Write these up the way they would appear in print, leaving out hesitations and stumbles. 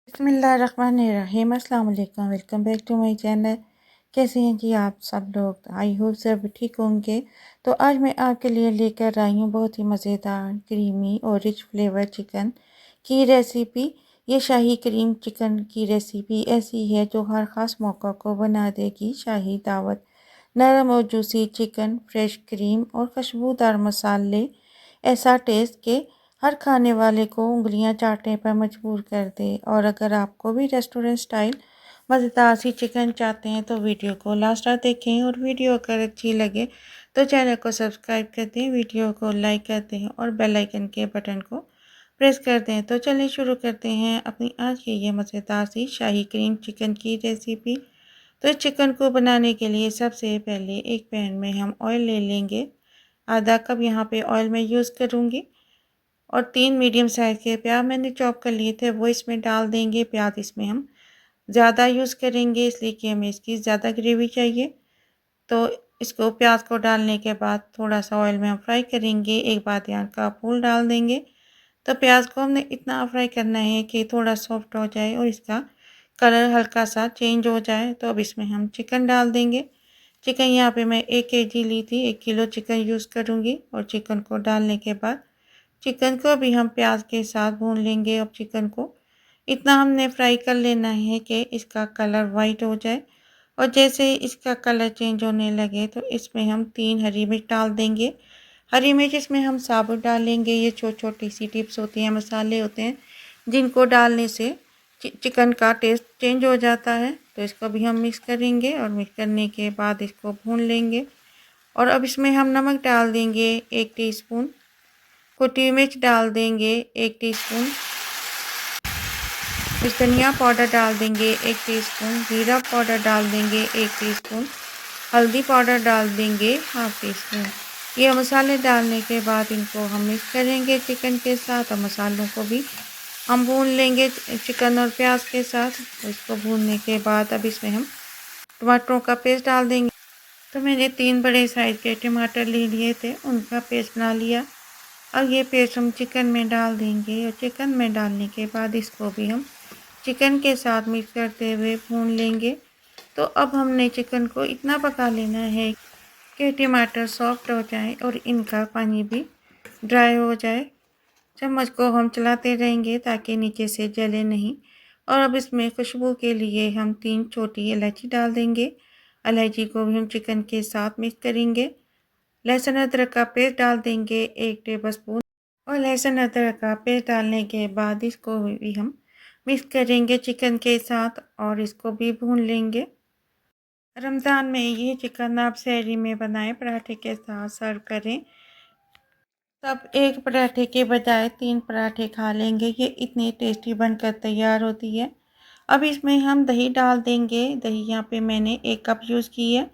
बिस्मिल्लाहिर्रहमानिर्रहीम। अस्सलाम वालेकुम। Welcome back to my channel. कैसे हैं जी आप सब लोग? आई होप सब ठीक होंगे। तो आज मैं आपके लिए लेकर आई हूँ बहुत ही मज़ेदार क्रीमी और रिच फ्लेवर चिकन की रेसिपी। ये शाही क्रीम चिकन की रेसिपी ऐसी है जो हर ख़ास मौका को बना देगी शाही दावत। नरम और जूसी चिकन, फ्रेश क्रीम और खुशबूदार मसाले, ऐसा टेस्ट के हर खाने वाले को उंगलियां चाटने पर मजबूर कर दे। और अगर आपको भी रेस्टोरेंट स्टाइल मज़ेदार सी चिकन चाहते हैं तो वीडियो को लास्ट तक देखें। और वीडियो अगर अच्छी लगे तो चैनल को सब्सक्राइब कर दें, वीडियो को लाइक कर दें और बेल आइकन के बटन को प्रेस कर दें। तो चलिए शुरू करते हैं अपनी आज की ये मज़ेदार सी शाही क्रीम चिकन की रेसिपी। तो इस चिकन को बनाने के लिए सबसे पहले एक पैन में हम ऑयल ले लेंगे। आधा कप यहाँ पे ऑयल मैं यूज़ करूँगी। और 3 मीडियम साइज़ के प्याज मैंने चॉप कर लिए थे, वो इसमें डाल देंगे। प्याज इसमें हम ज़्यादा यूज़ करेंगे इसलिए कि हमें इसकी ज़्यादा ग्रेवी चाहिए। तो इसको प्याज को डालने के बाद थोड़ा सा ऑयल में हम फ्राई करेंगे। एक बादियान का फूल डाल देंगे। तो प्याज को हमने इतना फ्राई करना है कि थोड़ा सॉफ्ट हो जाए और इसका कलर हल्का सा चेंज हो जाए। तो अब इसमें हम चिकन डाल देंगे। चिकन यहाँ पे मैं 1 केजी ली थी, 1 किलो चिकन यूज़ करूँगी। और चिकन को डालने के बाद चिकन को भी हम प्याज के साथ भून लेंगे। अब चिकन को इतना हमने फ्राई कर लेना है कि इसका कलर वाइट हो जाए। और जैसे ही इसका कलर चेंज होने लगे तो इसमें हम 3 हरी मिर्च डाल देंगे। हरी मिर्च इसमें हम साबुत डालेंगे। ये छोटी छोटी सी टिप्स होती हैं, मसाले होते हैं जिनको डालने से चिकन का टेस्ट चेंज हो जाता है। तो इसको भी हम मिक्स करेंगे और मिक्स करने के बाद इसको भून लेंगे। और अब इसमें हम नमक डाल देंगे 1 टीस्पून, कुटी मिर्च डाल देंगे 1 टीस्पून, फिर धनिया पाउडर डाल देंगे 1 टीस्पून, जीरा पाउडर डाल देंगे 1 टीस्पून, हल्दी पाउडर डाल देंगे हाफ टीस्पून। ये मसाले डालने के बाद इनको हम मिक्स करेंगे चिकन के साथ। और मसालों को भी हम भून लेंगे चिकन और प्याज के साथ। इसको भूनने के बाद अब इसमें हम टमाटरों का पेस्ट डाल देंगे। तो मैंने 3 बड़े साइज़ के टमाटर ले लिए थे, उनका पेस्ट बना लिया। अब ये पेस्ट हम चिकन में डाल देंगे। और चिकन में डालने के बाद इसको भी हम चिकन के साथ मिक्स करते हुए भून लेंगे। तो अब हमने चिकन को इतना पका लेना है कि टमाटर सॉफ्ट हो जाए और इनका पानी भी ड्राई हो जाए। चम्मच को हम चलाते रहेंगे ताकि नीचे से जले नहीं। और अब इसमें खुशबू के लिए हम 3 छोटी इलायची डाल देंगे। इलायची को भी हम चिकन के साथ मिक्स करेंगे। लहसुन अदरक का पेस्ट डाल देंगे 1 टेबलस्पून। और लहसुन अदरक का पेस्ट डालने के बाद इसको भी हम मिक्स करेंगे चिकन के साथ और इसको भी भून लेंगे। रमज़ान में ये चिकन आप सहरी में बनाएं, पराठे के साथ सर्व करें। तब एक पराठे के बजाय 3 पराठे खा लेंगे। ये इतनी टेस्टी बनकर तैयार होती है। अब इसमें हम दही डाल देंगे। दही यहाँ पे मैंने 1 कप यूज़ की है।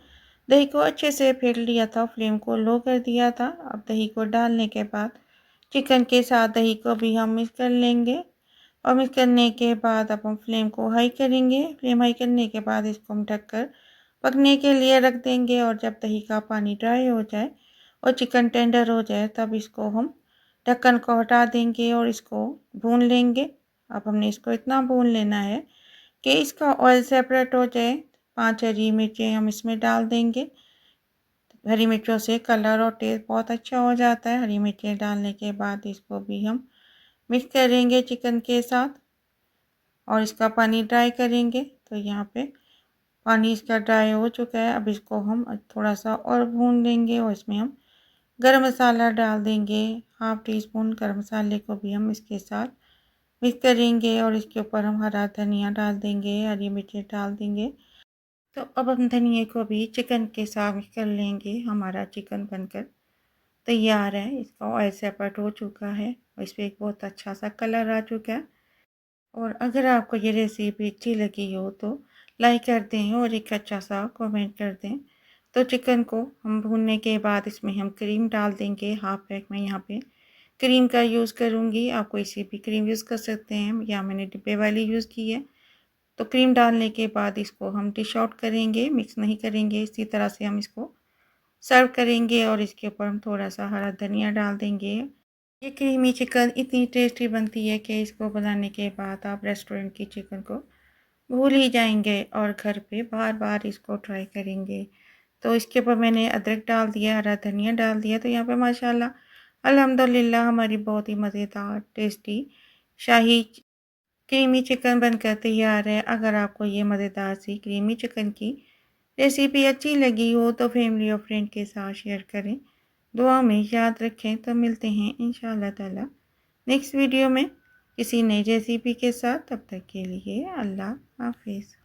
दही को अच्छे से फेंट लिया था, फ्लेम को लो कर दिया था। अब दही को डालने के बाद चिकन के साथ दही को भी हम मिक्स कर लेंगे। और मिक्स करने के बाद अब हम फ्लेम को हाई करेंगे। फ्लेम हाई करने के बाद इसको हम ढककर पकने के लिए रख देंगे। और जब दही का पानी ड्राई हो जाए और चिकन टेंडर हो जाए तब इसको हम ढक्कन को हटा देंगे और इसको भून लेंगे। अब हमने इसको इतना भून लेना है कि इसका ऑयल सेपरेट हो जाए। 5 हरी मिर्चें हम इसमें डाल देंगे। हरी मिर्चों से कलर और टेस्ट बहुत अच्छा हो जाता है। हरी मिर्चें डालने के बाद इसको भी हम मिक्स करेंगे चिकन के साथ और इसका पानी ड्राई करेंगे। तो यहाँ पे पानी इसका ड्राई हो चुका है। अब इसको हम थोड़ा सा और भून लेंगे और इसमें हम गरम मसाला डाल देंगे। हाफ टी स्पून गरम मसाले को भी हम इसके साथ मिक्स करेंगे और इसके ऊपर हम हरा धनिया डाल देंगे, हरी मिर्ची डाल देंगे। तो अब हम धनिए को भी चिकन के साथ मिक्स कर लेंगे। हमारा चिकन बनकर तैयार है। इसका ऑयल सेपरेट हो चुका है और इस पर एक बहुत अच्छा सा कलर आ चुका है। और अगर आपको ये रेसिपी अच्छी लगी हो तो लाइक कर दें और एक अच्छा सा कमेंट कर दें। तो चिकन को हम भूनने के बाद इसमें हम क्रीम डाल देंगे। हाफ पैक मैं यहाँ पे क्रीम का यूज़ करूँगी। आप कोई सी भी क्रीम यूज़ कर सकते हैं, या मैंने डिब्बे वाली यूज़ की है। तो क्रीम डालने के बाद इसको हम डिश आउट करेंगे, मिक्स नहीं करेंगे। इसी तरह से हम इसको सर्व करेंगे और इसके ऊपर हम थोड़ा सा हरा धनिया डाल देंगे। ये क्रीमी चिकन इतनी टेस्टी बनती है कि इसको बनाने के बाद आप रेस्टोरेंट की चिकन को भूल ही जाएंगे और घर पे बार बार इसको ट्राई करेंगे। तो इसके ऊपर मैंने अदरक डाल दिया, हरा धनिया डाल दिया। तो यहाँ पे माशाल्लाह अल्हम्दुलिल्लाह हमारी बहुत ही मज़ेदार टेस्टी शाही क्रीमी चिकन बनकर तैयार है। अगर आपको ये मज़ेदार सी क्रीमी चिकन की रेसिपी अच्छी लगी हो तो फैमिली और फ्रेंड के साथ शेयर करें। दुआ में याद रखें। तो मिलते हैं इंशाअल्लाह ताला नेक्स्ट वीडियो में किसी नई रेसिपी के साथ। तब तक के लिए अल्लाह हाफिज़।